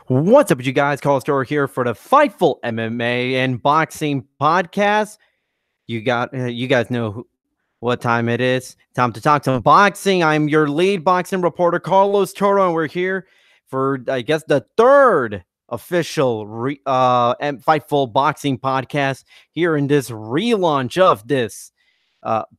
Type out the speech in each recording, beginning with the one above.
What's up, you guys? Carlos Toro here for the Fightful MMA and Boxing Podcast. You guys know what time it is. Time to talk some boxing. I'm your lead boxing reporter, Carlos Toro, and we're here for, I guess, the third official Fightful Boxing Podcast here in this relaunch of this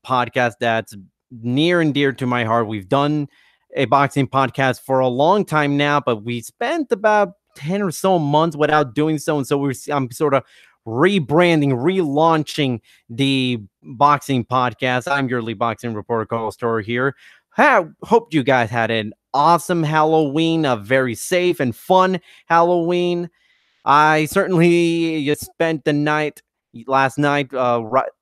podcast that's near and dear to my heart. We've done a boxing podcast for a long time now, but we spent about 10 or so months without doing so. And so I'm sort of rebranding, relaunching the boxing podcast. I'm your lead boxing reporter, Carlos Toro here. Hope you guys had an awesome Halloween, a very safe and fun Halloween. I certainly spent the last night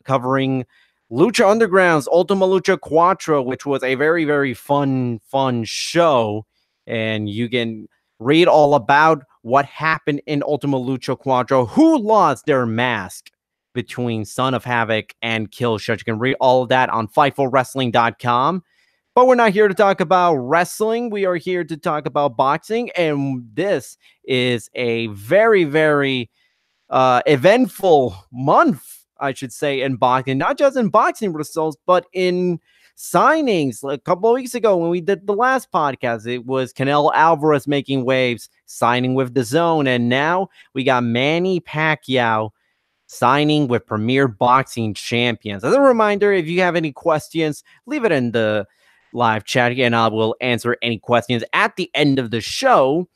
covering Lucha Underground's Ultima Lucha Cuatro, which was a very, very fun show. And you can read all about what happened in Ultima Lucha Cuatro, who lost their mask between Son of Havoc and Killshot. You can read all of that on FightfulWrestling.com. But we're not here to talk about wrestling. We are here to talk about boxing. And this is a very, very eventful month, I should say, in boxing, not just in boxing results, but in signings. A couple of weeks ago when we did the last podcast, it was Canelo Alvarez making waves, signing with DAZN, and now we got Manny Pacquiao signing with Premier Boxing Champions. As a reminder, if you have any questions, leave it in the live chat, and I will answer any questions at the end of the show.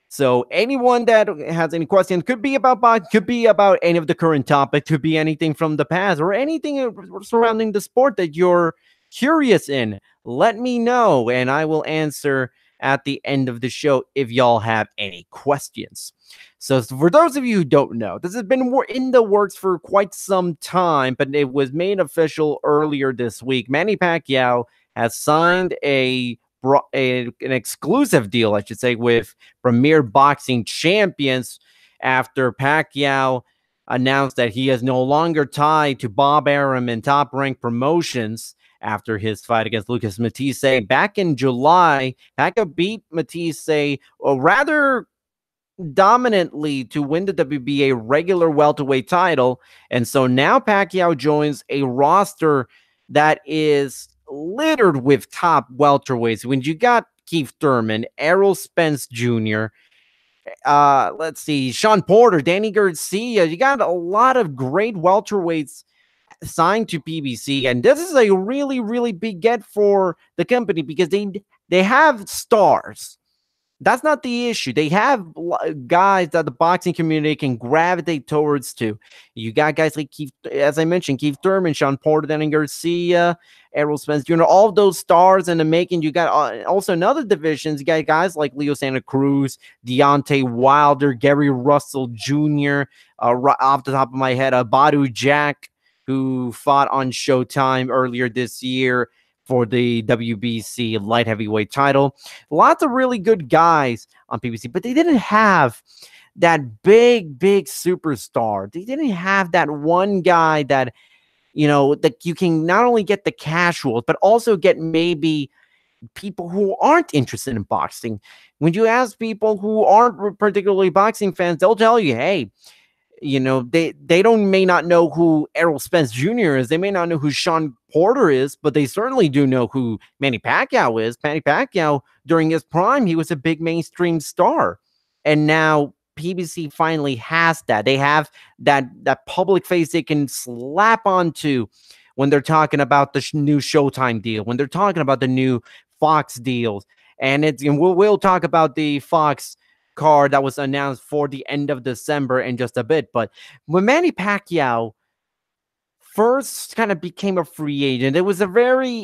So anyone that has any questions, could be about boxing, could be about any of the current topic, could be anything from the past, or anything surrounding the sport that you're curious in, let me know, and I will answer at the end of the show if y'all have any questions. So for those of you who don't know, this has been in the works for quite some time, but it was made official earlier this week. Manny Pacquiao has signed an exclusive deal, I should say, with Premier Boxing Champions after Pacquiao announced that he is no longer tied to Bob Arum and Top Rank Promotions after his fight against Lucas Matisse back in July. Pacquiao beat Matisse rather dominantly to win the WBA regular welterweight title, and so now Pacquiao joins a roster that is littered with top welterweights. When you got Keith Thurman, Errol Spence Jr., let's see, Sean Porter, Danny Garcia, you got a lot of great welterweights signed to PBC, and this is a really, really big get for the company because they have stars. That's not the issue. They have guys that the boxing community can gravitate towards too. You got guys like Keith, as I mentioned, Keith Thurman, Sean Porter, Danny Garcia, Errol Spence Jr., all of those stars in the making. You got also in other divisions, you got guys like Leo Santa Cruz, Deontay Wilder, Gary Russell Jr., off the top of my head, Badu Jack, who fought on Showtime earlier this year for the WBC light heavyweight title. Lots of really good guys on PBC, but they didn't have that big superstar. They didn't have that one guy that, you know, that you can not only get the casuals, but also get maybe people who aren't interested in boxing. When you ask people who aren't particularly boxing fans, they'll tell you, hey, you know, they may not know who Errol Spence Jr. is. They may not know who Sean Porter is, but they certainly do know who Manny Pacquiao is. Manny Pacquiao, during his prime, he was a big mainstream star. And now PBC finally has that. They have that public face they can slap onto when they're talking about the new Showtime deal, when they're talking about the new Fox deals. And we'll talk about the Fox card that was announced for the end of December in just a bit. But when Manny Pacquiao first kind of became a free agent, it was very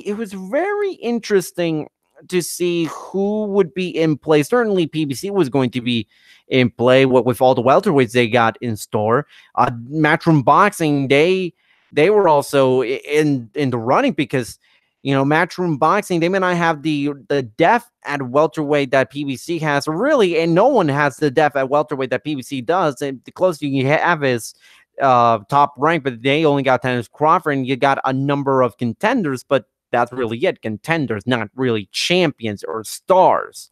interesting to see who would be in play. Certainly PBC was going to be in play with all the welterweights they got in store. Matchroom Boxing, they were also in the running because, you know, Matchroom Boxing, they may not have the depth at welterweight that PBC has, really, and no one has the depth at welterweight that PBC does. And the closest you have is Top Rank, but they only got Dennis Crawford, and you got a number of contenders, but that's really it. Contenders, not really champions or stars.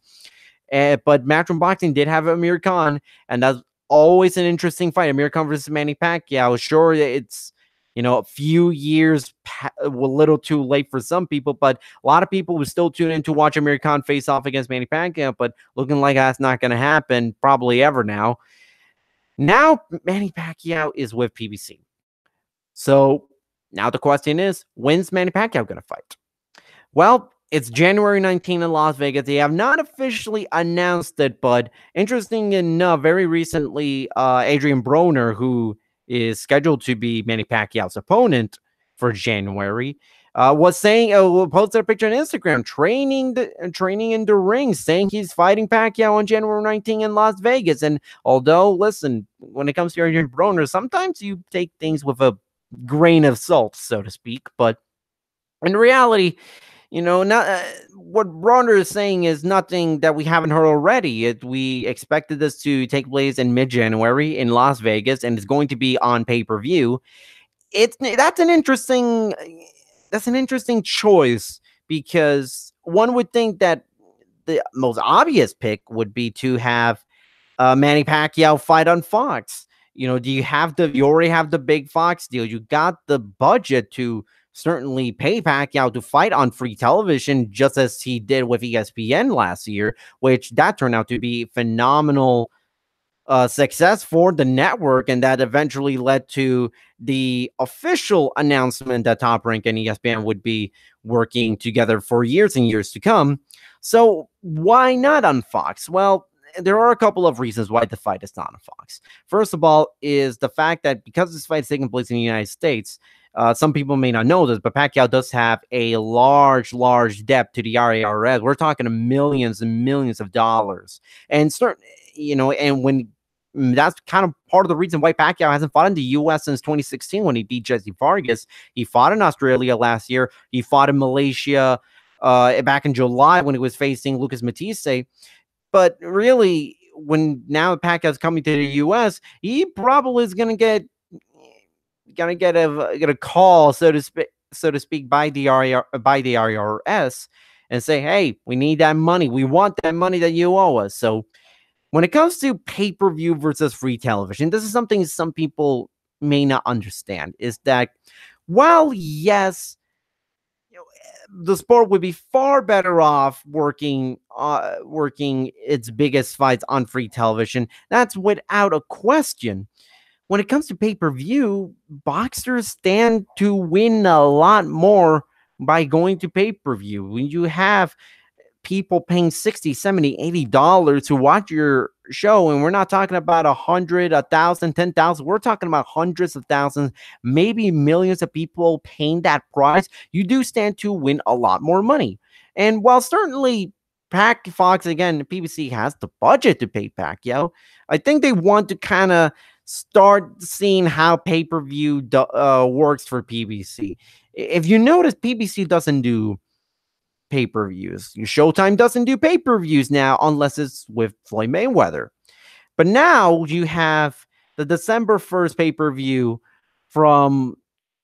But Matchroom Boxing did have Amir Khan, and that's always an interesting fight. Amir Khan versus Manny Pacquiao. Sure, it's a few years a little too late for some people, but a lot of people will still tune in to watch Amir Khan face off against Manny Pacquiao. But looking like that's not going to happen probably ever now. Now Manny Pacquiao is with PBC. So now the question is, when's Manny Pacquiao going to fight? Well, it's January 19th in Las Vegas. They have not officially announced it, but interesting enough, very recently, Adrian Broner, who is scheduled to be Manny Pacquiao's opponent for January, was saying, posted a picture on Instagram, training in the ring, saying he's fighting Pacquiao on January 19th in Las Vegas. And although, listen, when it comes to Adrian Broner, sometimes you take things with a grain of salt, so to speak, but in reality, not what Bronner is saying is nothing that we haven't heard already. We expected this to take place in mid-January in Las Vegas, and it's going to be on pay-per-view. That's an interesting choice, because one would think that the most obvious pick would be to have Manny Pacquiao fight on Fox. You already have the big Fox deal. You got the budget to certainly pay Pacquiao to fight on free television, just as he did with ESPN last year, which that turned out to be phenomenal success for the network, and that eventually led to the official announcement that Top Rank and ESPN would be working together for years and years to come. So why not on Fox? Well, there are a couple of reasons why the fight is not on Fox. First of all is the fact that because this fight is taking place in the United States, some people may not know this, but Pacquiao does have a large debt to the IRS. We're talking millions and millions of dollars. And and when that's kind of part of the reason why Pacquiao hasn't fought in the U.S. since 2016 when he beat Jesse Vargas. He fought in Australia last year. He fought in Malaysia back in July when he was facing Lucas Matisse. But really, when now Pacquiao's coming to the U.S., he probably is gonna get a call, so to speak, by the IRS and say, "Hey, we need that money. We want that money that you owe us." So, when it comes to pay-per-view versus free television, this is something some people may not understand. Is that while yes, the sport would be far better off working its biggest fights on free television. That's without a question. When it comes to pay-per-view, boxers stand to win a lot more by going to pay-per-view. When you have people paying $60, $70, $80 to watch your show, and we're not talking about 100, 1,000, 10,000. We're talking about hundreds of thousands, maybe millions of people paying that price. You do stand to win a lot more money. And while certainly Fox, again, PBC has the budget to pay Pacquiao, I think they want to kind of start seeing how pay-per-view works for PBC. If you notice, PBC doesn't do pay-per-views. Showtime doesn't do pay-per-views now unless it's with Floyd Mayweather. But now you have the December 1st pay-per-view from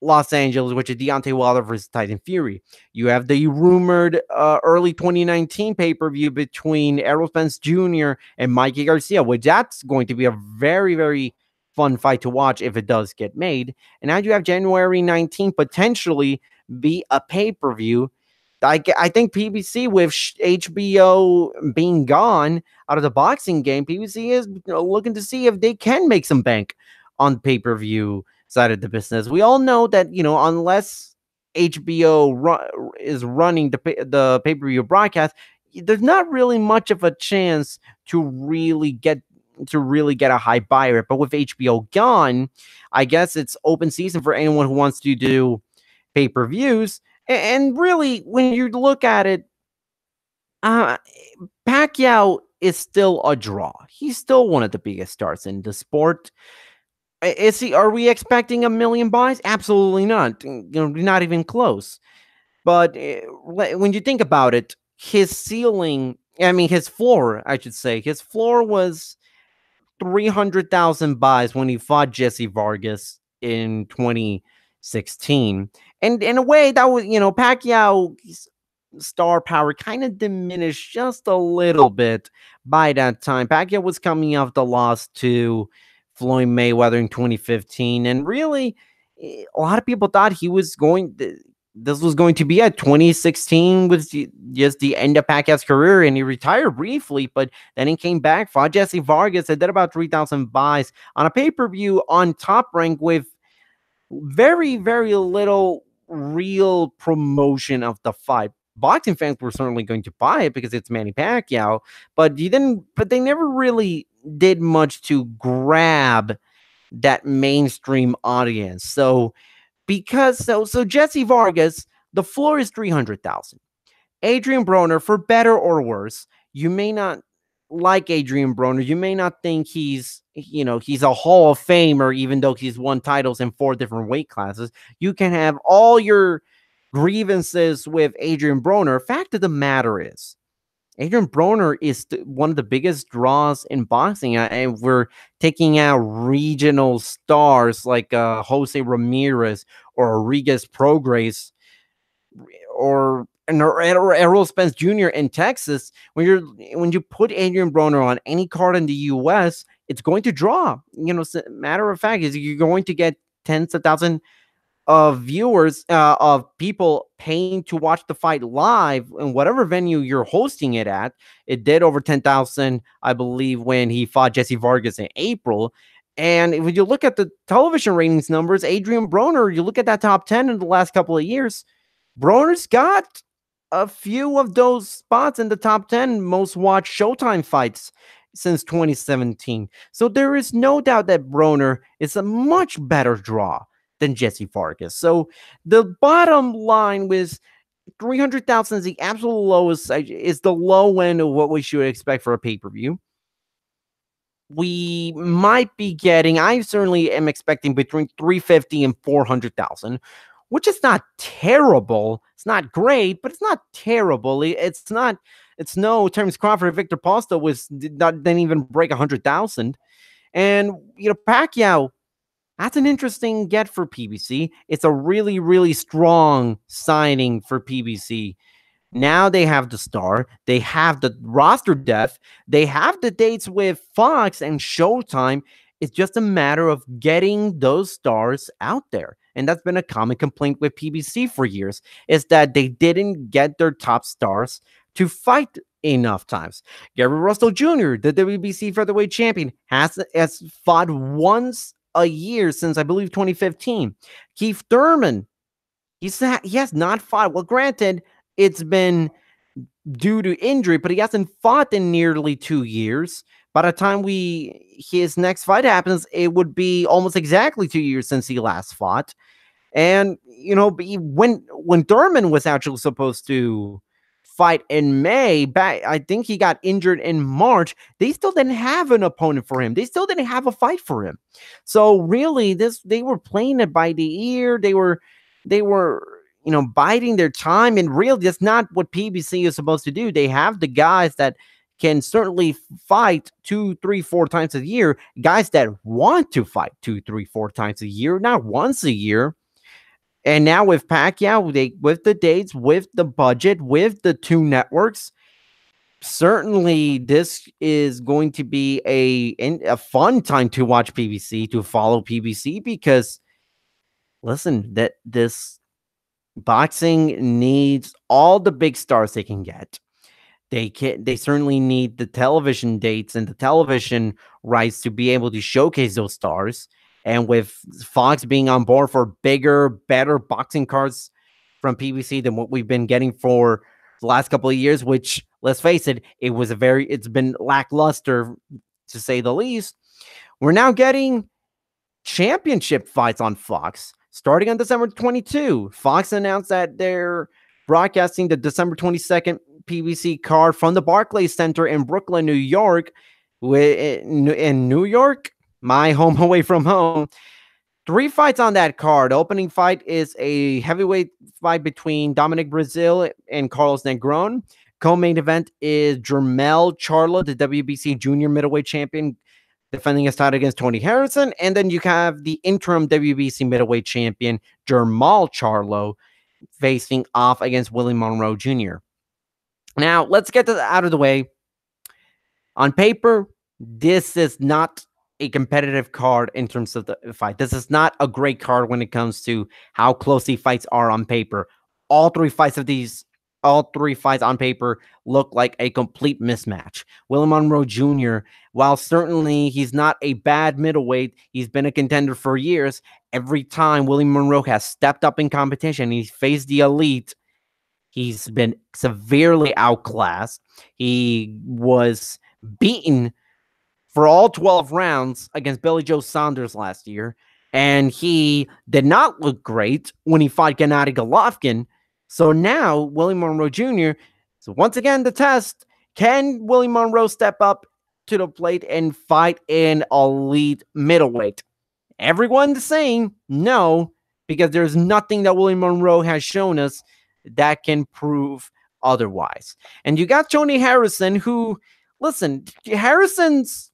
Los Angeles, which is Deontay Wilder versus Tyson Fury. You have the rumored early 2019 pay-per-view between Errol Spence Jr. and Mikey Garcia, which that's going to be a very, very fun fight to watch if it does get made. And now you have January 19th potentially be a pay-per-view. I think PBC, with HBO being gone out of the boxing game, PBC is looking to see if they can make some bank on the pay-per-view side of the business. We all know that, unless HBO is running the pay-per-view broadcast, there's not really much of a chance to really get a high buy rate. But with HBO gone, I guess it's open season for anyone who wants to do pay-per-views. And really, when you look at it, Pacquiao is still a draw. He's still one of the biggest stars in the sport. Are we expecting 1 million buys? Absolutely not. Not even close. But when you think about it, his floor, I should say, his floor was 300,000 buys when he fought Jesse Vargas in 2016. And in a way, that was, Pacquiao, star power kind of diminished just a little bit by that time. Pacquiao was coming off the loss to Floyd Mayweather in 2015, and really, a lot of people thought he was going. This was going to be at 2016 was just the end of Pacquiao's career, and he retired briefly, but then he came back, fought Jesse Vargas, and did about 3,000 buys on a pay-per-view on Top Rank with very, very little real promotion of the fight. Boxing fans were certainly going to buy it because it's Manny Pacquiao, but they never really did much to grab that mainstream audience. So Jesse Vargas, the floor is 300,000. Adrian Broner, for better or worse, you may not like Adrian Broner. You may not think he's a Hall of Famer, even though he's won titles in 4 different weight classes. You can have all your grievances with Adrian Broner. Fact of the matter is, Adrian Broner is one of the biggest draws in boxing, and we're taking out regional stars like Jose Ramirez or Rodriguez Prograis or Errol Spence Jr. in Texas. When you put Adrian Broner on any card in the U.S., it's going to draw. Matter of fact, is you're going to get tens of thousands of viewers, of people paying to watch the fight live in whatever venue you're hosting it at. It did over 10,000, I believe, when he fought Jesse Vargas in April. And if you look at the television ratings numbers, Adrian Broner, you look at that top 10 in the last couple of years, Broner's got a few of those spots in the top 10 most watched Showtime fights since 2017. So there is no doubt that Broner is a much better draw than Jesse Vargas. So the bottom line was 300,000 is the absolute lowest, is the low end of what we should expect for a pay-per-view. We might be getting, I certainly am expecting between 350 and 400,000, which is not terrible. It's not great, but it's not terrible. It's no Terence Crawford and Victor Posto didn't even break 100,000. And, Pacquiao, that's an interesting get for PBC. It's a really, really strong signing for PBC. Now they have the star, they have the roster depth, they have the dates with Fox and Showtime. It's just a matter of getting those stars out there. And that's been a common complaint with PBC for years, is that they didn't get their top stars to fight enough times. Gary Russell Jr., the WBC featherweight champion, has fought once a year since, I believe, 2015. Keith Thurman, he has not fought. Well, granted, it's been due to injury, but he hasn't fought in nearly 2 years. By the time his next fight happens, it would be almost exactly 2 years since he last fought. And, when Thurman was actually supposed to fight in May, I think he got injured in March, they still didn't have an opponent for him. They still didn't have a fight for him. So really, they were playing it by the ear. They were biding their time, and really that's not what PBC is supposed to do. They have the guys that can certainly fight 2, 3, 4 times a year, guys that want to fight 2, 3, 4 times a year, not once a year. And now with Pacquiao, with the dates, with the budget, with the 2 networks, certainly this is going to be a fun time to watch PBC, to follow PBC, because listen, that this boxing needs all the big stars they can get. They certainly need the television dates and the television rights to be able to showcase those stars. And with Fox being on board for bigger, better boxing cards from PBC than what we've been getting for the last couple of years, which, let's face it, it's been lackluster, to say the least. We're now getting championship fights on Fox starting on December 22. Fox announced that they're broadcasting the December 22nd PBC card from the Barclays Center in Brooklyn, New York. In New York, my home away from home. 3 fights on that card. Opening fight is a heavyweight fight between Dominic Brazil and Carlos Negron. Co-main event is Jermell Charlo, the WBC junior middleweight champion, defending his title against Tony Harrison. And then you have the interim WBC middleweight champion, Jermall Charlo, facing off against Willie Monroe Jr. Now, let's get this out of the way. On paper, this is not a competitive card in terms of the fight. This is not a great card when it comes to how close the fights are on paper. All three fights of these, all three fights on paper look like a complete mismatch. Willie Monroe Jr., while certainly he's not a bad middleweight, he's been a contender for years. Every time Willie Monroe has stepped up in competition, he's faced the elite. He's been severely outclassed. He was beaten for all 12 rounds against Billy Joe Saunders last year, and he did not look great when he fought Gennady Golovkin. So now, Willie Monroe Jr., so once again, the test, can Willie Monroe step up to the plate and fight in elite middleweight? Everyone's saying no, because there's nothing that Willie Monroe has shown us that can prove otherwise. And you got Tony Harrison, who, listen, Harrison's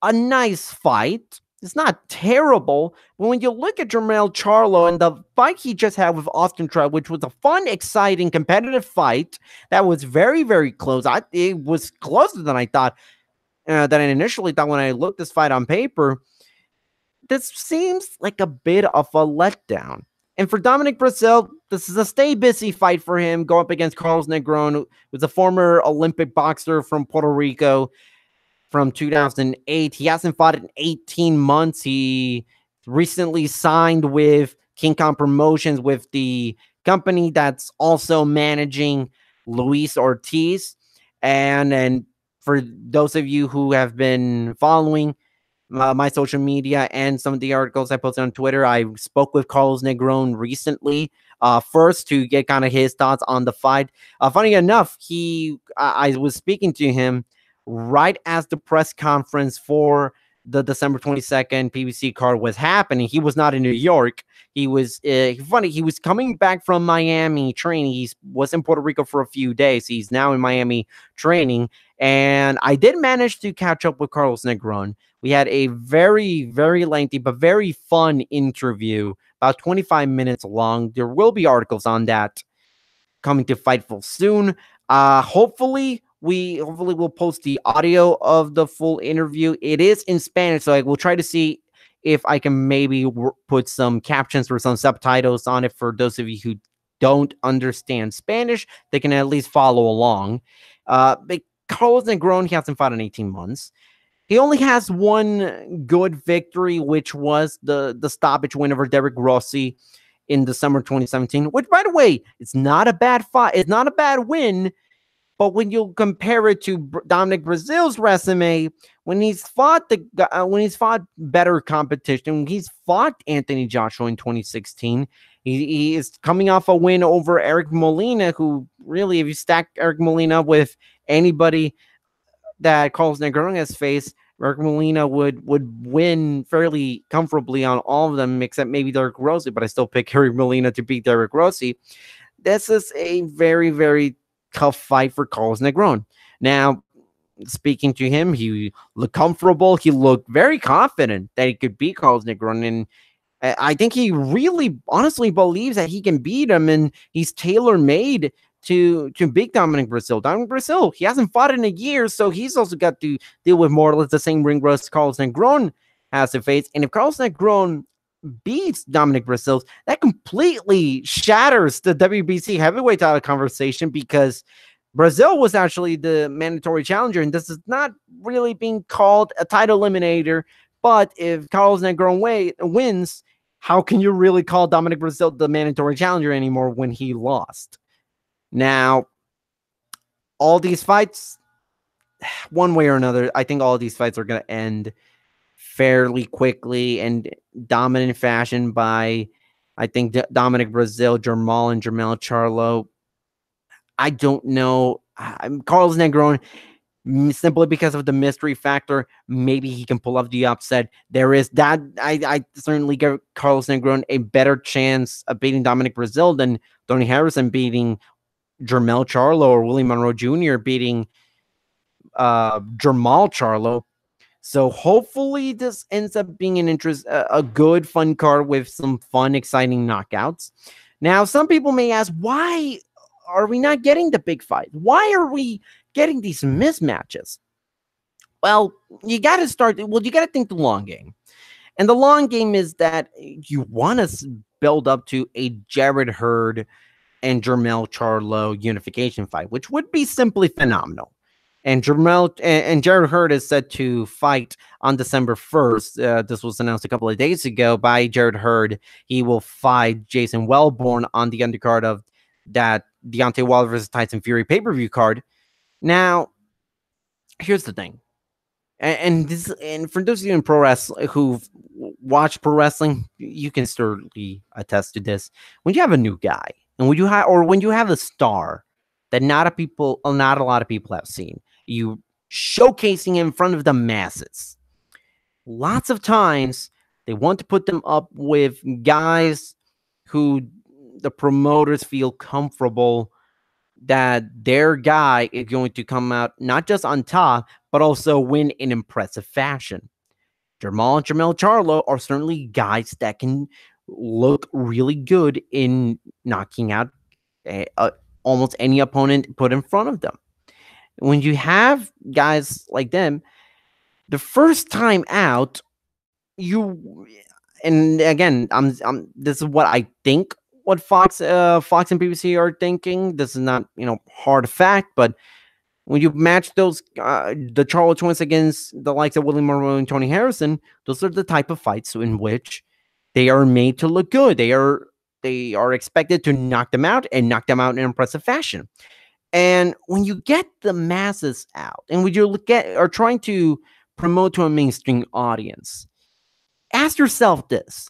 a nice fight. It's not terrible. But when you look at Jermell Charlo and the fight he just had with Austin Trout, which was a fun, exciting, competitive fight that was very, very close. It was closer than I thought, than I initially thought when I looked this fight on paper. This seems like a bit of a letdown. And for Dominic Breazeale, this is a stay busy fight for him. Go up against Carlos Negron, who's a former Olympic boxer from Puerto Rico from 2008. He hasn't fought in 18 months. He recently signed with King Kong Promotions, with the company that's also managing Luis Ortiz. And for those of you who have been following my social media and some of the articles I posted on Twitter, I spoke with Carlos Negron recently, first to get kind of his thoughts on the fight. Funny enough, I was speaking to him right as the press conference for the December 22nd PBC card was happening. He was not in New York. He was funny. He was coming back from Miami training. He was in Puerto Rico for a few days. He's now in Miami training. And I did manage to catch up with Carlos Negron. We had a very, very lengthy but very fun interview, about 25 minutes long. There will be articles on that coming to Fightful soon. Hopefully we'll post the audio of the full interview. It is in Spanish, so I will try to see if I can maybe put some captions or some subtitles on it for those of you who don't understand Spanish. They can at least follow along. But Carlos Negron, he hasn't fought in 18 months. He only has one good victory, which was the stoppage win over Derek Rossi in December 2017, which, by the way, it's not a bad fight. It's not a bad win. But when you compare it to Dominic Breazeale's resume, when he's fought better competition, when he's fought Anthony Joshua in 2016, he is coming off a win over Eric Molina, who really, if you stack Eric Molina with anybody that Carlos Negron has faced, Eric Molina would win fairly comfortably on all of them, except maybe Derek Rossi, but I still pick Eric Molina to beat Derek Rossi. This is a very, very tough fight for Carlos Negron. Now, speaking to him, he looked comfortable. He looked very confident that he could beat Carlos Negron, and I think he really honestly believes that he can beat him, and he's tailor-made to beat Dominic Breazeale. Dominic Breazeale, he hasn't fought in a year, so he's also got to deal with more or less the same ring rust Carlos Negron has to face. And if Carlos Negron beats Dominic Breazeale, that completely shatters the WBC heavyweight title conversation, because Breazeale was actually the mandatory challenger, and this is not really being called a title eliminator. But if Carlos Negron wins, how can you really call Dominic Breazeale the mandatory challenger anymore when he lost? Now, all these fights, one way or another, I think all these fights are going to end fairly quickly and dominant fashion by, I think, Dominic Breazeale, Jermell Charlo. I don't know. Carlos Negron, simply because of the mystery factor, maybe he can pull off the upset. There is that. I certainly give Carlos Negron a better chance of beating Dominic Breazeale than Tony Harrison beating Jermell Charlo or Willie Monroe Jr. beating Jermall Charlo. So hopefully this ends up being a good, fun card with some fun, exciting knockouts. Now, some people may ask, why are we not getting the big fight? Why are we getting these mismatches? Well, you got to think the long game. And the long game is that you want to build up to a Jared Hurd and Jermell Charlo unification fight, which would be simply phenomenal. And Jared Hurd is set to fight on December 1st. This was announced a couple of days ago by Jared Hurd. He will fight Jason Wellborn on the undercard of that Deontay Wilder versus Tyson Fury pay-per-view card. Now, here's the thing. And for those of you in pro wrestling who've watched pro wrestling, you can certainly attest to this. When you have a new guy, and when you have a star that not a lot of people have seen, you showcasing in front of the masses. Lots of times they want to put them up with guys who the promoters feel comfortable that their guy is going to come out not just on top, but also win in impressive fashion. Jermell and Jermell Charlo are certainly guys that can look really good in knocking out almost any opponent put in front of them. When you have guys like them, the first time out, and again, this is what I think. What Fox and PBC are thinking. This is not hard fact, but when you match those the Charlo twins against the likes of Willie Monroe and Tony Harrison, those are the type of fights in which they are made to look good. They are expected to knock them out and knock them out in an impressive fashion. And when you get the masses out, and when you are trying to promote to a mainstream audience, ask yourself this: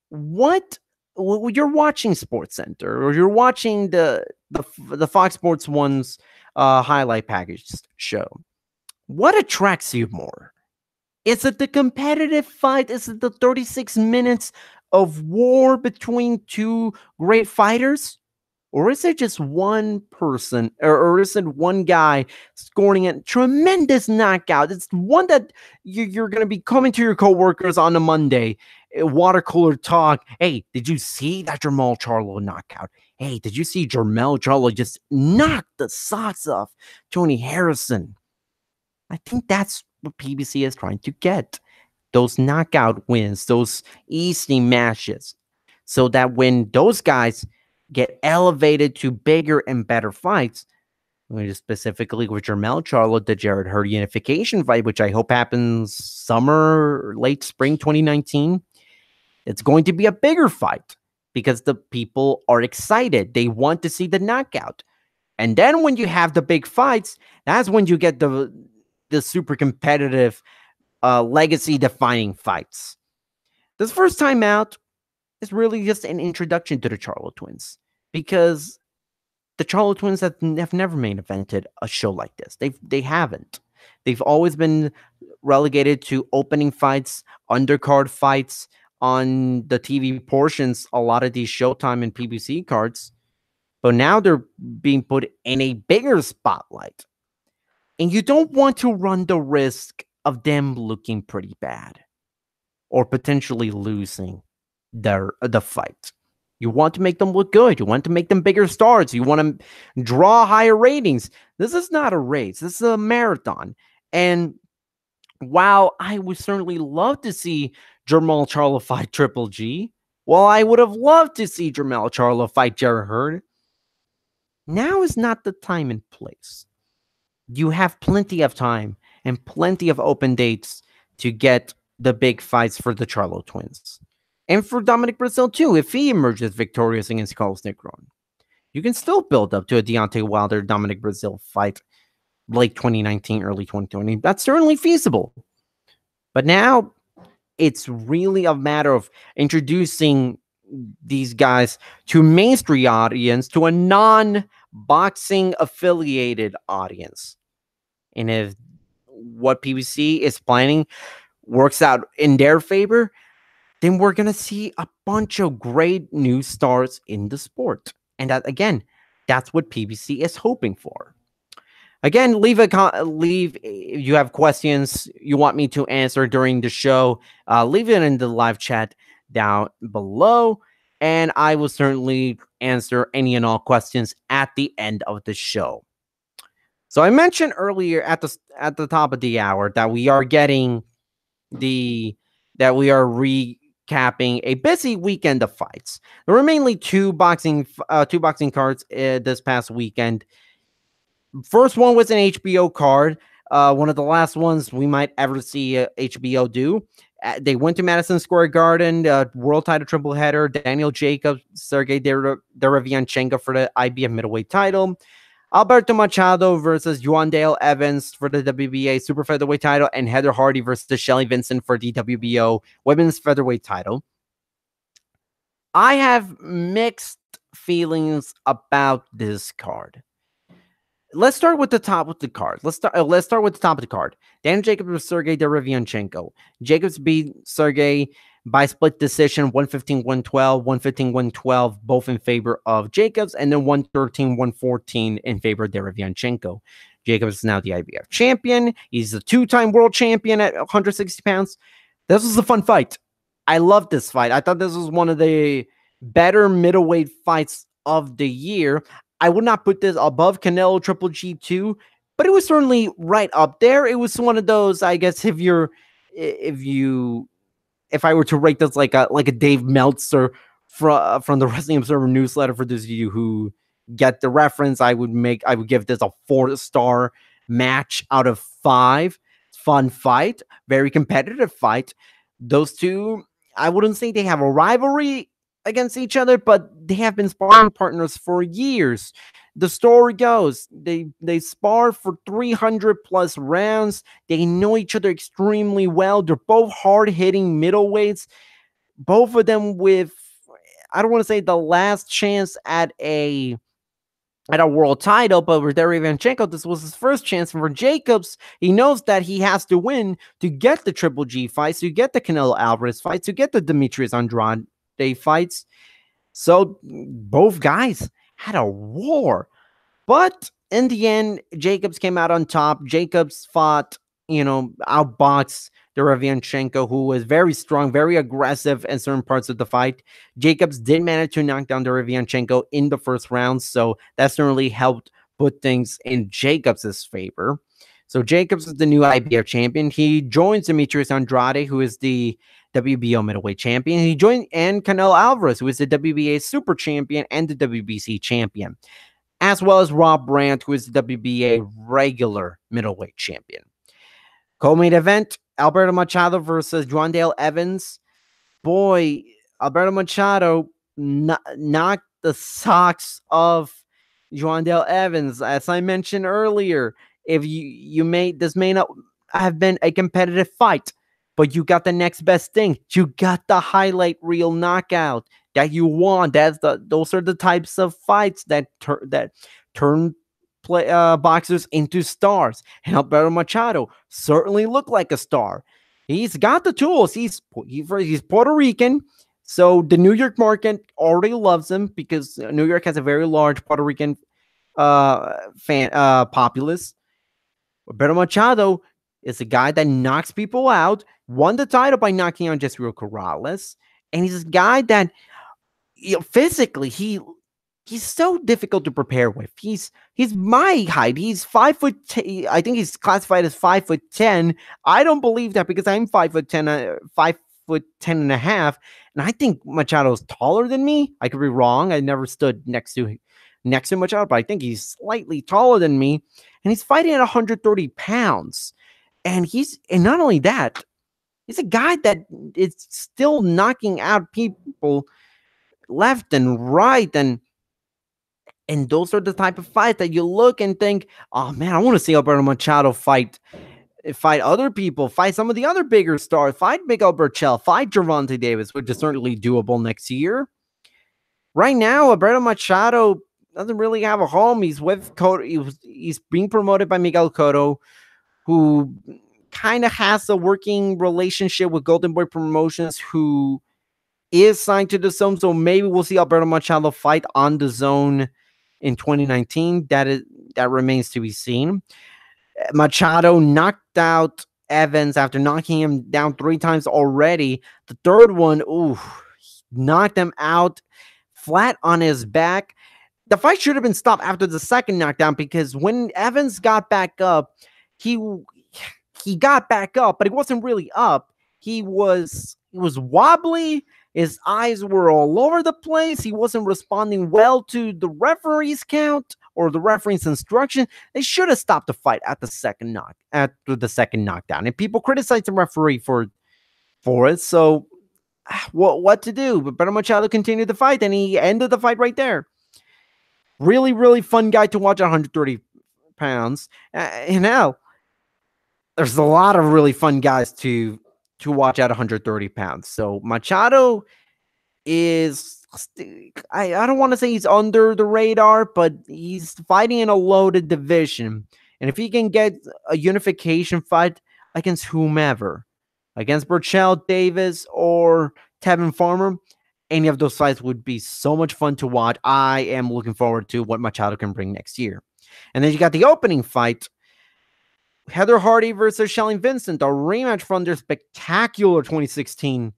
what? You're watching SportsCenter, or you're watching the Fox Sports One's highlight package show. What attracts you more? Is it the competitive fight? Is it the 36 minutes of war between two great fighters? Or is it just one person, or is it one guy scoring a tremendous knockout? It's one that you're going to be coming to your coworkers on a Monday, water cooler talk. Hey, did you see that Jermell Charlo knockout? Hey, did you see Jermell Charlo just knock the socks off Tony Harrison? I think that's what PBC is trying to get. Those knockout wins, those easy matches, so that when those guys get elevated to bigger and better fights, specifically with Jermell Charlo, the Jared Hurd unification fight, which I hope happens summer or late spring 2019. It's going to be a bigger fight because the people are excited. They want to see the knockout. And then when you have the big fights, that's when you get the super competitive, legacy-defining fights. This first time out is really just an introduction to the Charlo twins, because the Charlo twins have never main evented a show like this. They haven't. They've always been relegated to opening fights, undercard fights on the TV portions, a lot of these Showtime and PBC cards. But now they're being put in a bigger spotlight. And you don't want to run the risk of them looking pretty bad or potentially losing the fight. You want to make them look good. You want to make them bigger stars. You want to draw higher ratings. This is not a race. This is a marathon. And while I would certainly love to see Jermell Charlo fight Triple G, while I would have loved to see Jermell Charlo fight Jared Hurd, now is not the time and place. You have plenty of time and plenty of open dates to get the big fights for the Charlo twins. And for Dominic Breazeale, too, if he emerges victorious against Carlos Negron. You can still build up to a Deontay Wilder-Dominic Breazeale fight late 2019, early 2020. That's certainly feasible. But now, it's really a matter of introducing these guys to a mainstream audience, to a non-boxing affiliated audience. And if what PBC is planning works out in their favor, then we're going to see a bunch of great new stars in the sport. And that, again, that's what PBC is hoping for. Again, leave if you have questions you want me to answer during the show. Leave it in the live chat down below. and I will certainly answer any and all questions at the end of the show. So I mentioned earlier at the top of the hour that we are getting that we are recapping a busy weekend of fights. There were mainly two boxing cards this past weekend. First one was an HBO card, one of the last ones we might ever see HBO do. They went to Madison Square Garden, world title triple header. Daniel Jacobs, Sergey Derevianchenko for the IBF middleweight title. Alberto Machado versus Juan Dale Evans for the WBA super featherweight title, and Heather Hardy versus Shelly Vincent for the WBO women's featherweight title. I have mixed feelings about this card. Let's start with the top of the card. Let's start with the top of the card. Dan Jacobs versus Sergey Derevianchenko. Jacobs beat Sergey by split decision, 115-112, 115-112, both in favor of Jacobs, and then 113-114 in favor of Derevianchenko. Jacobs is now the IBF champion. He's a two-time world champion at 160 pounds. This was a fun fight. I love this fight. I thought this was one of the better middleweight fights of the year. I would not put this above Canelo Triple G2, but it was certainly right up there. It was one of those, I guess, if I were to rate this like a Dave Meltzer from the Wrestling Observer newsletter, for those of you who get the reference, I would give this a 4-star match out of 5. Fun fight, very competitive fight. Those two, I wouldn't say they have a rivalry against each other, but they have been sparring partners for years. The story goes, they spar for 300 plus rounds. They know each other extremely well. They're both hard-hitting middleweights. Both of them with, I don't want to say the last chance at a world title, but with Derevianchenko, this was his first chance. And for Jacobs, he knows that he has to win to get the Triple G fights, to get the Canelo Alvarez fights, to get the Demetrius Andrade fights. So both guys had a war, but in the end, Jacobs came out on top. Jacobs fought, outboxed Derevianchenko, who was very strong, very aggressive in certain parts of the fight. Jacobs did manage to knock down Derevianchenko in the first round, so that certainly helped put things in Jacobs' favor. So Jacobs is the new IBF champion. He joins Demetrius Andrade, who is the WBO middleweight champion. He joined and Canelo Alvarez, who is the WBA super champion and the WBC champion, as well as Rob Brandt, who is the WBA regular middleweight champion. Co-main event, Alberto Machado versus Juan Dale Evans. Boy, Alberto Machado knocked the socks off Juan Dale Evans. As I mentioned earlier, if you may not have been a competitive fight, but you got the next best thing. You got the highlight reel knockout that you want. Those are the types of fights that turn boxers into stars. And Alberto Machado certainly looked like a star. He's got the tools. He's Puerto Rican, so the New York market already loves him because New York has a very large Puerto Rican populace. Alberto Machado is a guy that knocks people out, won the title by knocking out Jessica Corrales, and he's a guy that physically he's so difficult to prepare with. He's my height. He's 5'10". I think he's classified as 5'10". I don't believe that because I'm 5'10", 5'10" and a half, and I think Machado's taller than me. I could be wrong. I never stood next to Machado, but I think he's slightly taller than me, and he's fighting at 130 pounds. And not only that, he's a guy that is still knocking out people left and right, and those are the type of fights that you look and think, oh man, I want to see Alberto Machado fight other people, fight some of the other bigger stars, fight Miguel Berchel, fight Gervonta Davis, which is certainly doable next year. Right now, Alberto Machado doesn't really have a home. He's with Cotto. He's being promoted by Miguel Cotto, who kind of has a working relationship with Golden Boy Promotions, who is signed to the Zone. So maybe we'll see Alberto Machado fight on the Zone in 2019. That remains to be seen. Machado knocked out Evans after knocking him down 3 times already. The third one, knocked him out flat on his back. The fight should have been stopped after the second knockdown, because when Evans got back up, he got back up, but he wasn't really up. He was wobbly. His eyes were all over the place. He wasn't responding well to the referee's count or the referee's instruction. They should have stopped the fight after the second knockdown. And people criticize the referee for it. So what to do? But Better Machado continued the fight, and he ended the fight right there. Really, really fun guy to watch at 130 pounds. And now there's a lot of really fun guys to watch at 130 pounds. So Machado is, I don't want to say he's under the radar, but he's fighting in a loaded division. And if he can get a unification fight against whomever, against Burchell Davis or Tevin Farmer, any of those fights would be so much fun to watch. I am looking forward to what Machado can bring next year. And then you got the opening fight, Heather Hardy versus Shelly Vincent, a rematch from their spectacular 2016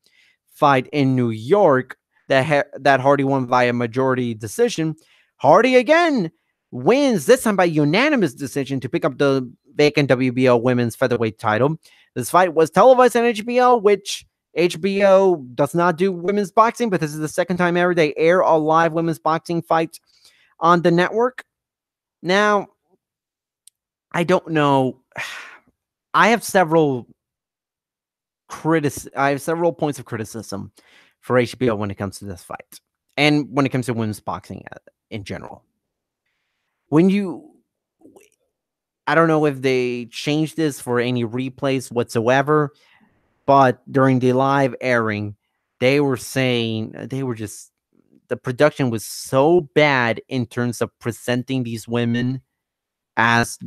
fight in New York that Hardy won via majority decision. Hardy again wins, this time by unanimous decision, to pick up the vacant WBO women's featherweight title. This fight was televised on HBO, which HBO does not do women's boxing, but this is the second time ever they air a live women's boxing fight on the network. Now, I don't know. I have several points of criticism for HBO when it comes to this fight, and when it comes to women's boxing in general. I don't know if they changed this for any replays whatsoever, but during the live airing, they were saying the production was so bad in terms of presenting these women as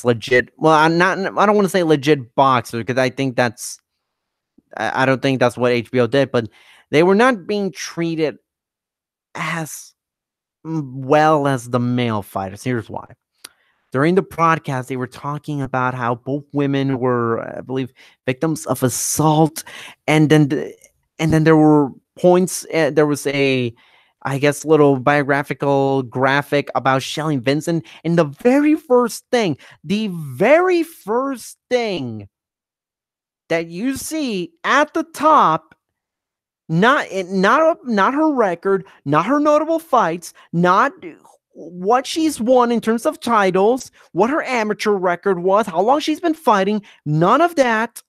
legit. Well, I don't want to say legit boxers, because I don't think that's what HBO did, but they were not being treated as well as the male fighters. Here's why. During the broadcast, they were talking about how both women were, I believe, victims of assault, and then there were points. There was a, I guess, little biographical graphic about Shelly Vincent, and the very first thing that you see at the top, not her record, not her notable fights, not what she's won in terms of titles, what her amateur record was, how long she's been fighting, none of that.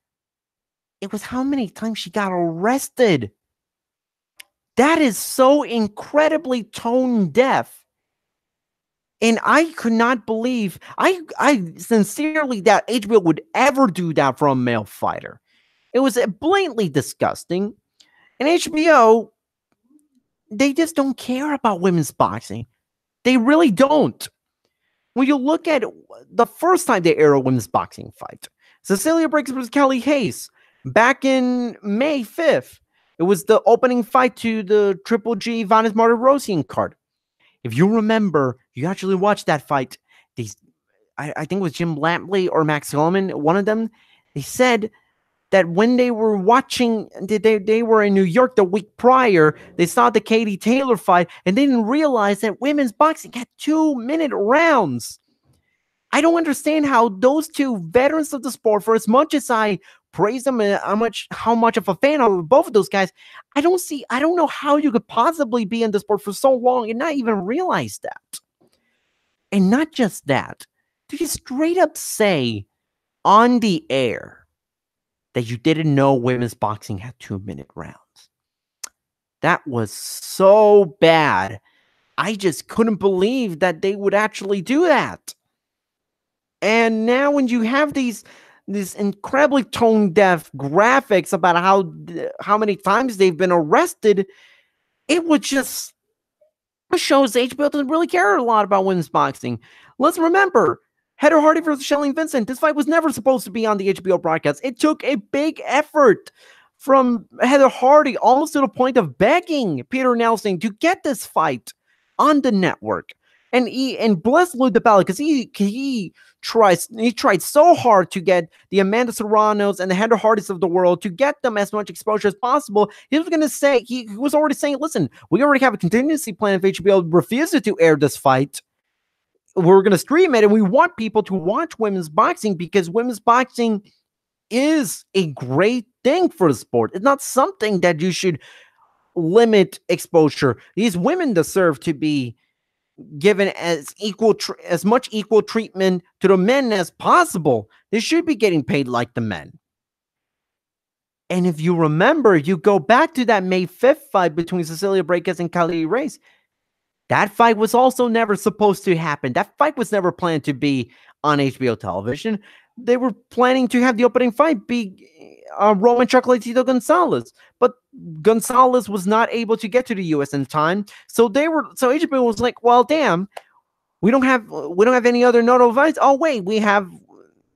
It was how many times she got arrested. That is so incredibly tone deaf. And I could not believe, I sincerely doubt HBO would ever do that for a male fighter. It was blatantly disgusting. And HBO, they just don't care about women's boxing. They really don't. When you look at the first time they aired a women's boxing fight, Cecilia Briggs versus Kelly Hayes, back in May 5th. It was the opening fight to the Triple G Vanes Martirosyan card. If you remember, you actually watched that fight. I think it was Jim Lampley or Max Hellman, one of them. They said that when they were watching, they were in New York the week prior, they saw the Katie Taylor fight, and they didn't realize that women's boxing had 2-minute rounds. I don't understand how those two veterans of the sport, for as much as I praise them and how much of a fan of both of those guys, I don't know how you could possibly be in the sport for so long and not even realize that. And not just that, to just straight up say on the air that you didn't know women's boxing had 2-minute rounds. That was so bad. I just couldn't believe that they would actually do that. And now when you have these incredibly tone-deaf graphics about how many times they've been arrested, it shows HBO doesn't really care a lot about women's boxing. Let's remember, Heather Hardy versus Shelly Vincent. This fight was never supposed to be on the HBO broadcast. It took a big effort from Heather Hardy, almost to the point of begging Peter Nelson to get this fight on the network. And bless Lou DiBella, because he tried so hard to get the Amanda Serranos and the Heather Hardys of the world, to get them as much exposure as possible. He was already saying, listen, we already have a contingency plan if HBO refuses to air this fight. We're going to stream it, and we want people to watch women's boxing, because women's boxing is a great thing for the sport. It's not something that you should limit exposure. These women deserve to be given as much equal treatment to the men as possible. They should be getting paid like the men. And if you remember, you go back to that May 5th fight between Cecilia Braekhus and Kali Reyes. That fight was also never supposed to happen. That fight was never planned to be on HBO television. They were planning to have the opening fight be Roman Chocolatito Gonzalez, but Gonzalez was not able to get to the U.S. in time. So HBO was like, well, damn, we don't have any other notable fights. Oh wait, we have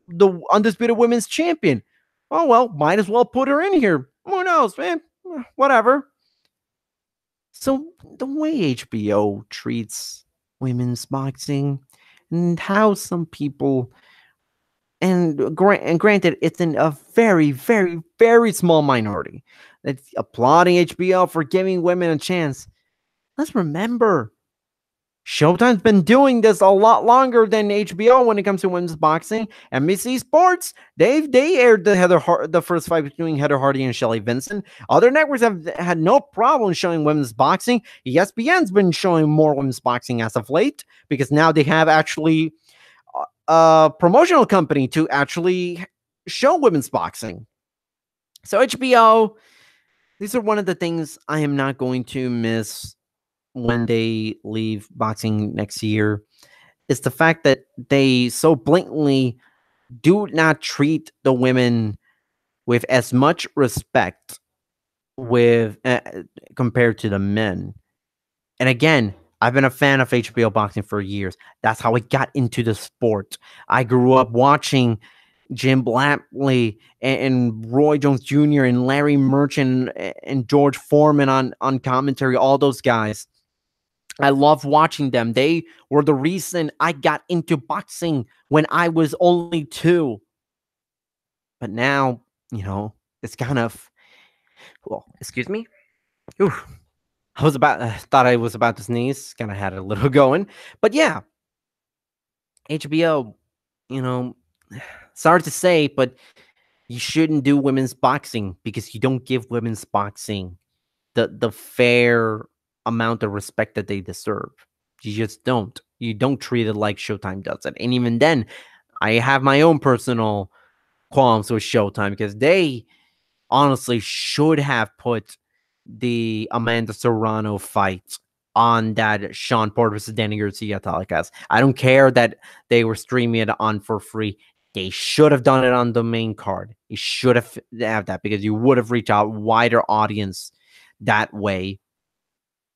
the undisputed women's champion. Oh well, might as well put her in here. Who knows, man? Whatever. So the way HBO treats women's boxing, and how some people, and granted, it's in a very, very, very small minority that's applauding HBO for giving women a chance. Let's remember, Showtime's been doing this a lot longer than HBO when it comes to women's boxing. NBC Sports, they aired the first fight between Heather Hardy and Shelley Vincent. Other networks have had no problem showing women's boxing. ESPN's been showing more women's boxing as of late, because now they have actually a promotional company to actually show women's boxing. So HBO, these are one of the things I am not going to miss when they leave boxing next year. Is the fact that they so blatantly do not treat the women with as much respect with compared to the men. And again, I've been a fan of HBO boxing for years. That's how I got into the sport. I grew up watching Jim Blampley and Roy Jones Jr. and Larry Merchant and George Foreman on commentary, all those guys. I love watching them. They were the reason I got into boxing when I was only 2. But now, it's kind of, well, excuse me. Ooh, thought I was about to sneeze. Kind of had a little going. But yeah, HBO, sorry to say, but you shouldn't do women's boxing, because you don't give women's boxing the fair amount of respect that they deserve. You just don't. You don't treat it like Showtime does it. And even then, I have my own personal qualms with Showtime, because they honestly should have put the Amanda Serrano fight on that Sean Porter versus Danny Garcia telecast. I don't care that they were streaming it on for free. They should have done it on the main card. You should have that, because you would have reached out wider audience that way.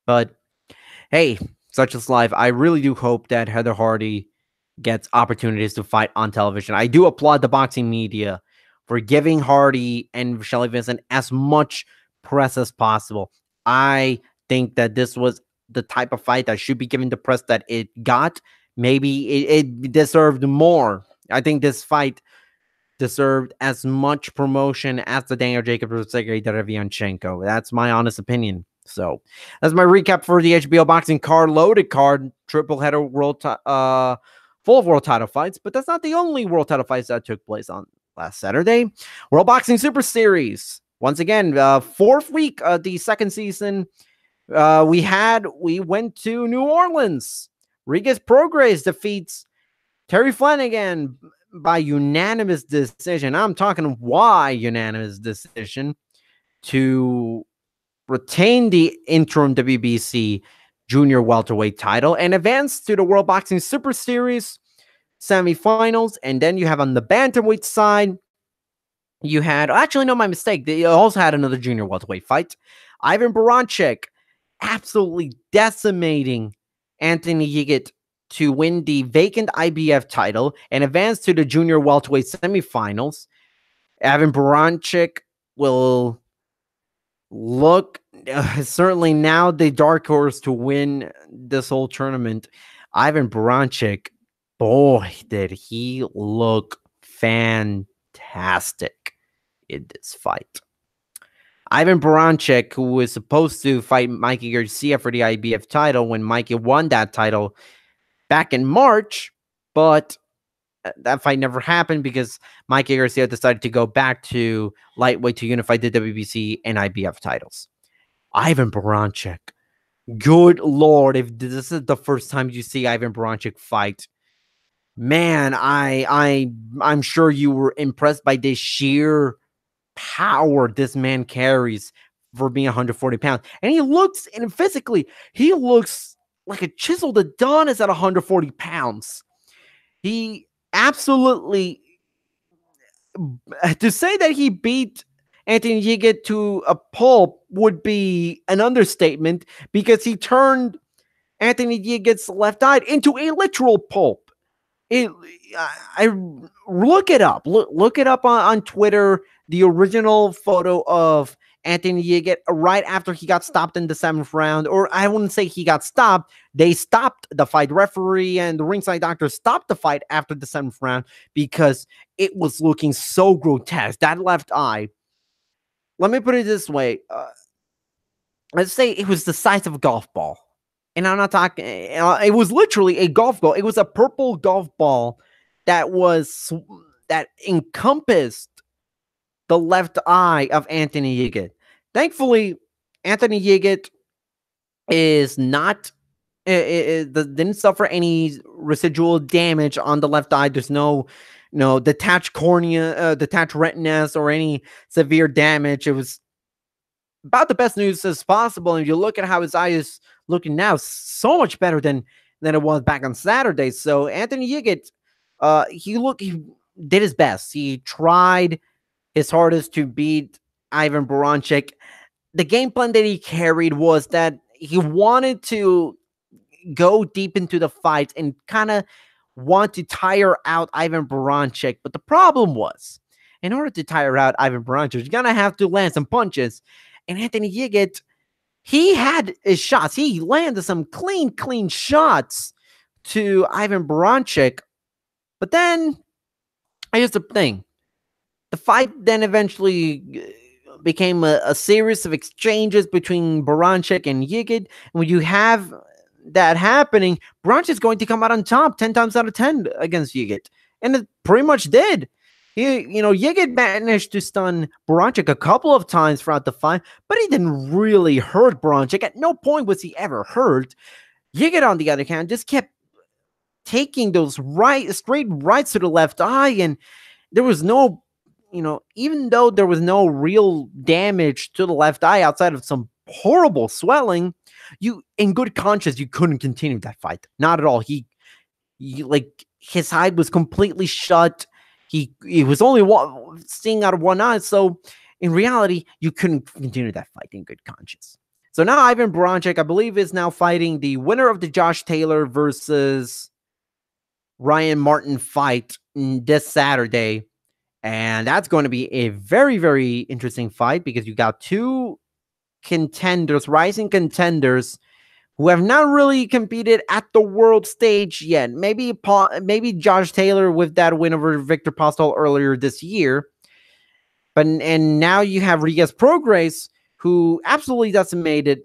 But hey, such is life. I really do hope that Heather Hardy gets opportunities to fight on television. I do applaud the boxing media for giving Hardy and Shelley Vincent as much press as possible. I think that this was the type of fight that should be given the press that it got. Maybe it deserved more. I think this fight deserved as much promotion as the Daniel Jacobs versus Sergey Derevyanchenko. That's my honest opinion. So that's my recap for the HBO boxing card, loaded card, triple header full of world title fights. But that's not the only world title fights that took place on last Saturday. World Boxing Super Series. Once again, 4th week of the second season. We went to New Orleans. Regis Prograis defeats Terry Flanagan by unanimous decision. I'm talking why unanimous decision, to retain the interim WBC junior welterweight title and advance to the World Boxing Super Series semifinals. And then you have on the bantamweight side, you had, actually, no, my mistake. They also had another junior welterweight fight. Ivan Baranchyk absolutely decimating Anthony Yiggett to win the vacant IBF title and advance to the junior welterweight semifinals. Ivan Baranchyk will look certainly now the dark horse to win this whole tournament. Ivan Baranchyk, boy, did he look fantastic in this fight. Ivan Baranchyk, who was supposed to fight Mikey Garcia for the IBF title when Mikey won that title back in March, but that fight never happened because Mikey Garcia decided to go back to lightweight to unify the WBC and IBF titles. Ivan Baranchyk, good Lord, if this is the first time you see Ivan Baranchyk fight, man, I'm sure you were impressed by the sheer power this man carries for being 140 pounds. And he looks, and physically, he looks like a chiseled Adonis at 140 pounds. He absolutely, to say that he beat Anthony Yiget to a pulp would be an understatement because he turned Anthony Yiget's left eye into a literal pulp. I look it up. Look it up on Twitter. The original photo of Anthony Yiget right after he got stopped in the 7th round, or I wouldn't say he got stopped. They stopped the fight. Referee and the ringside doctor stopped the fight after the 7th round because it was looking so grotesque. That left eye. Let me put it this way. Let's say it was the size of a golf ball. And I'm not talking, it was literally a golf ball. It was a purple golf ball that encompassed the left eye of Anthony Yiget. Thankfully, Anthony Yiget is not, didn't suffer any residual damage on the left eye. There's no detached cornea, detached retinas, or any severe damage. It was about the best news as possible. And you look at how his eye is looking now, so much better than it was back on Saturday. So Anthony Yiget, he did his best. He tried his hardest to beat Ivan Baranchyk. The game plan that he carried was that he wanted to go deep into the fight and kind of want to tire out Ivan Baranchyk. But the problem was, in order to tire out Ivan Baranchyk, you're going to have to land some punches. And Anthony Yiget, he had his shots. He landed some clean shots to Ivan Baranchyk. But then, here's the thing. The fight then eventually became a series of exchanges between Baranchyk and Yiget. And when you have that happening, Baranchyk is going to come out on top 10 times out of 10 against Yiget. And it pretty much did. Yiget managed to stun Baranchyk a couple of times throughout the fight, but he didn't really hurt Baranchyk. At no point was he ever hurt. Yiget, on the other hand, just kept taking those straight rights to the left eye, and there was no, even though there was no real damage to the left eye outside of some horrible swelling, in good conscience, you couldn't continue that fight. Not at all. His eye was completely shut. He was only seeing out of one eye, so in reality, you couldn't continue that fight in good conscience. So now Ivan Baranchyk, I believe, is now fighting the winner of the Josh Taylor versus Ryan Martin fight this Saturday, and that's going to be a very, very interesting fight because you got two contenders, rising contenders, who have not really competed at the world stage yet. Maybe Josh Taylor with that win over Victor Postol earlier this year. And now you have Rodriguez Prograis, who absolutely decimated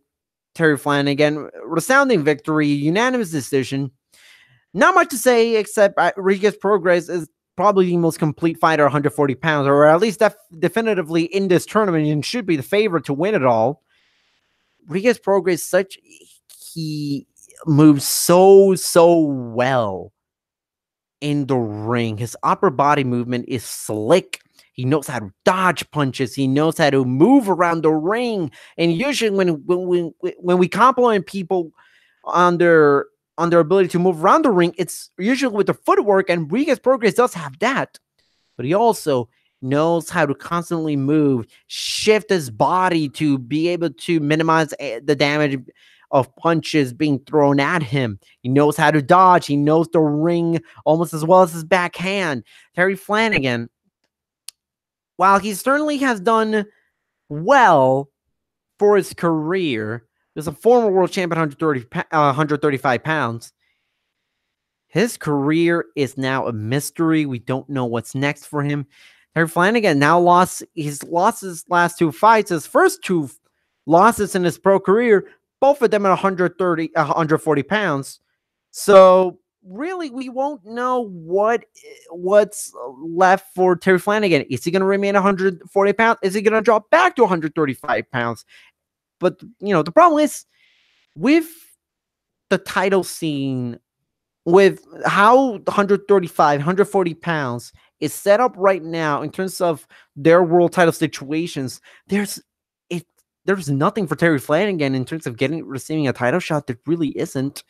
Terry Flanagan. Resounding victory, unanimous decision. Not much to say except Rodriguez Prograis is probably the most complete fighter, 140 pounds, or at least definitively in this tournament, and should be the favorite to win it all. Rodriguez Prograis, he moves so well in the ring. His upper body movement is slick. He knows how to dodge punches. He knows how to move around the ring. And usually when we compliment people on their ability to move around the ring, it's usually with the footwork, and Rodriguez Prograis does have that. But he also knows how to constantly move, shift his body to be able to minimize the damage of punches being thrown at him. He knows how to dodge. He knows the ring almost as well as his backhand. Terry Flanagan, while he certainly has done well for his career, he was a former world champion, 135 pounds. His career is now a mystery. We don't know what's next for him. Terry Flanagan now lost his last two fights, his first two losses in his pro career, both of them at 140 pounds. So really, we won't know what's left for Terry Flanagan. Is he going to remain 140 pounds? Is he going to drop back to 135 pounds? But, the problem is with the title scene, with how 135, 140 pounds is set up right now in terms of their world title situations, there's nothing for Terry Flanagan in terms of receiving a title shot. There really isn't.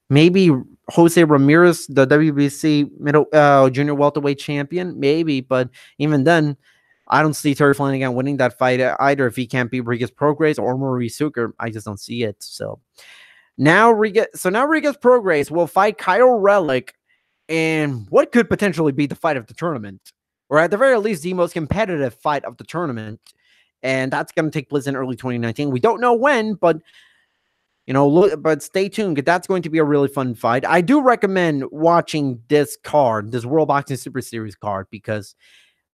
Maybe Jose Ramirez, the WBC junior welterweight champion, maybe, but even then, I don't see Terry Flanagan winning that fight either if he can't beat Regis Prograis or Maurice Zucker. I just don't see it. So now Regis Prograis will fight Kyle Relic in what could potentially be the fight of the tournament, or at the very least, the most competitive fight of the tournament. And that's going to take place in early 2019. We don't know when, but but stay tuned, because that's going to be a really fun fight. I do recommend watching this card, this World Boxing Super Series card, because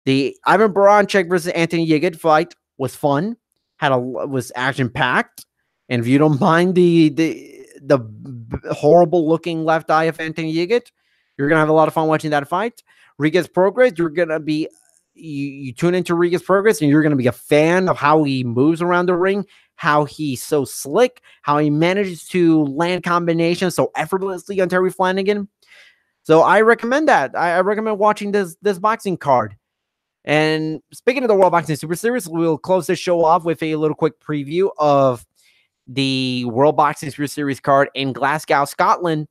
the Ivan Baranchyk versus Anthony Yigit fight was fun, was action packed, and if you don't mind the horrible looking left eye of Anthony Yigit, you're gonna have a lot of fun watching that fight. Regis Prograis, you're gonna be you tune into Regis Prograis, and you're gonna be a fan of how he moves around the ring, how he's so slick, how he manages to land combinations so effortlessly on Terry Flanagan. So I recommend that. I recommend watching this boxing card. And speaking of the World Boxing Super Series, we'll close this show off with a little quick preview of the World Boxing Super Series card in Glasgow, Scotland.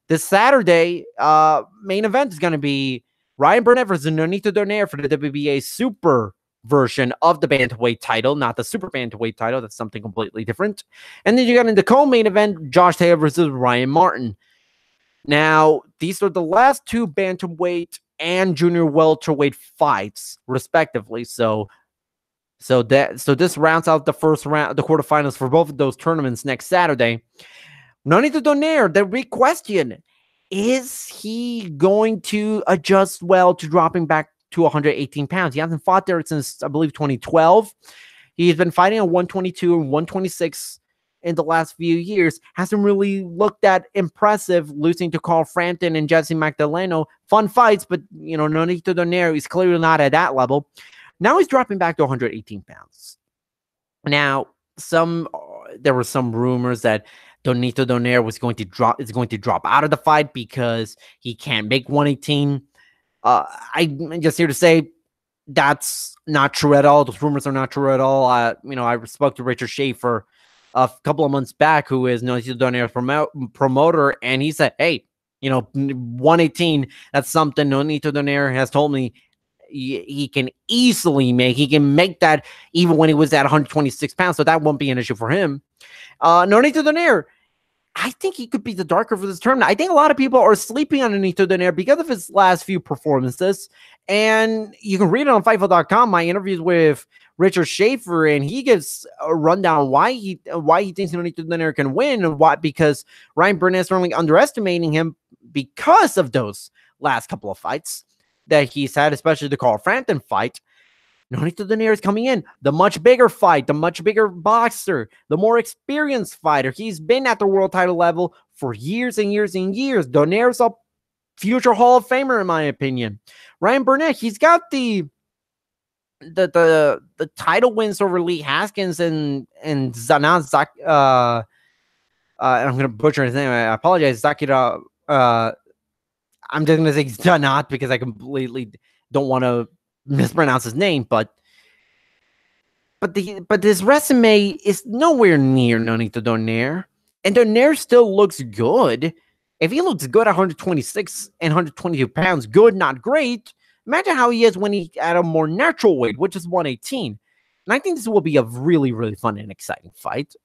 This Saturday, main event is going to be Ryan Burnett versus Nonito Donaire for the WBA Super version of the bantamweight title, not the super bantamweight title. That's something completely different. And then you got in the co-main event, Josh Taylor versus Ryan Martin. Now, these are the last two bantamweight and junior welterweight fights, respectively. So this rounds out the first round, the quarterfinals for both of those tournaments next Saturday. Nonito Donaire, the big question, is he going to adjust well to dropping back to 118 pounds? He hasn't fought there since, I believe, 2012. He's been fighting at 122 and 126 in the last few years. Hasn't really looked that impressive, losing to Carl Frampton and Jesse Magdaleno. Fun fights, but, Nonito Donaire is clearly not at that level. Now he's dropping back to 118 pounds. Now, there were some rumors that Nonito Donaire is going to drop out of the fight because he can't make 118. I'm just here to say that's not true at all. Those rumors are not true at all. I spoke to Richard Schaefer a couple of months back, who is Nonito Donaire's promoter, and he said, hey, 118, that's something Nonito Donaire has told me he can easily make. He can make that even when he was at 126 pounds, so that won't be an issue for him. Nonito Donaire, I think he could be the darker for this tournament. I think a lot of people are sleeping on Nonito Donaire because of his last few performances. And you can read it on Fightful.com, my interviews with Richard Schaefer, and he gives a rundown why he thinks Nonito Donaire can win, and because Ryan Burnett is certainly underestimating him because of those last couple of fights that he's had, especially the Carl Frampton fight. Nonito Donaire is coming in, the much bigger fight, the much bigger boxer, the more experienced fighter. He's been at the world title level for years and years and years. Donaire's a future Hall of Famer, in my opinion. Ryan Burnett, he's got the title wins over Lee Haskins and Zanat I'm going to butcher his name. I apologize. Zakira. I'm just going to say Zanat because I completely don't want to mispronounce his name, but his resume is nowhere near Nonito Donaire, and Donaire still looks good. If he looks good at 126 and 122 pounds, good, not great, imagine how he is when he's at a more natural weight, which is 118. And I think this will be a really, really fun and exciting fight.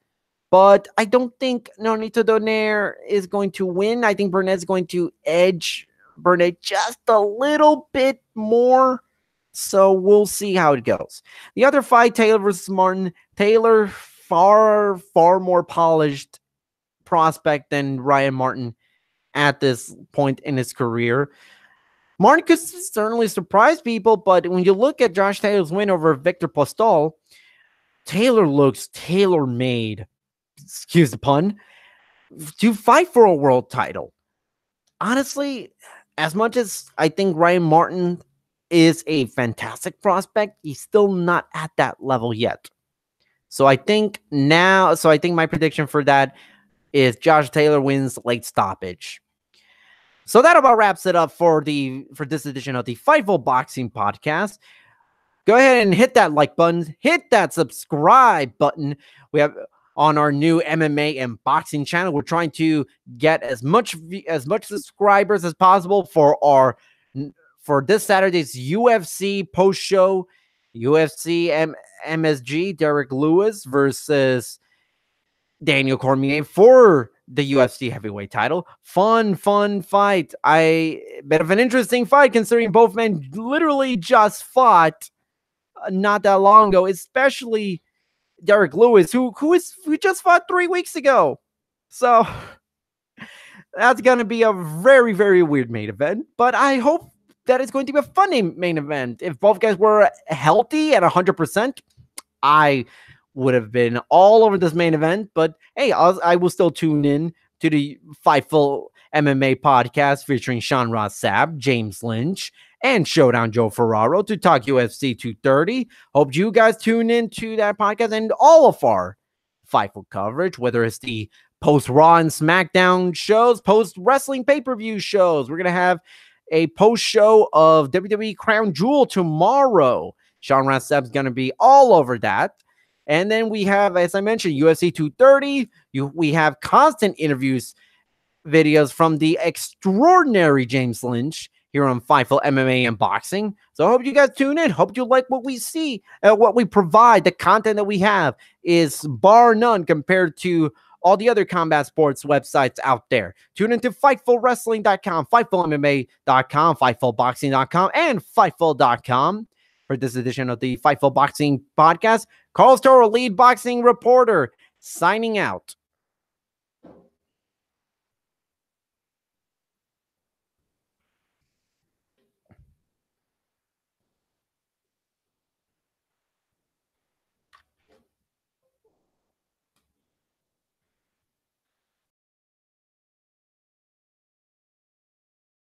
But I don't think Nonito Donaire is going to win. I think Burnett's going to edge Burnett just a little bit more. So we'll see how it goes. The other fight, Taylor versus Martin. Taylor, far more polished prospect than Ryan Martin. at this point in his career. Martin could certainly surprise people, but when you look at Josh Taylor's win over Victor Postol, Taylor looks tailor-made, excuse the pun, to fight for a world title. Honestly, as much as I think Ryan Martin is a fantastic prospect, he's still not at that level yet. So I think my prediction for that is Josh Taylor wins late stoppage. So that about wraps it up for this edition of the Fightful Boxing Podcast. Go ahead and hit that like button, hit that subscribe button. We have on our new MMA and boxing channel. We're trying to get as much subscribers as possible for this Saturday's UFC post show, UFC MSG Derek Lewis versus Daniel Cormier for the UFC heavyweight title. Fun fight. Bit of an interesting fight considering both men literally just fought not that long ago, especially Derek Lewis, who just fought 3 weeks ago. So that's going to be a very, very weird main event, but I hope that it's going to be a fun main event. If both guys were healthy at 100%, I would have been all over this main event, but hey, I will still tune in to the Fightful MMA podcast featuring Sean Ross Sapp, James Lynch, and Showdown Joe Ferraro to talk UFC 230. Hope you guys tune in to that podcast and all of our Fightful coverage, whether it's the post-Raw and SmackDown shows, post-wrestling pay-per-view shows. We're going to have a post-show of WWE Crown Jewel tomorrow. Sean Ross Sapp's going to be all over that. And then we have, as I mentioned, UFC 230. We have constant interviews, videos from the extraordinary James Lynch here on Fightful MMA and Boxing. So I hope you guys tune in. Hope you like what we see, what we provide. The content that we have is bar none compared to all the other combat sports websites out there. Tune into FightfulWrestling.com, FightfulMMA.com, FightfulBoxing.com, and Fightful.com. For this edition of the Fightful Boxing Podcast, Carlos Toro, lead boxing reporter, signing out.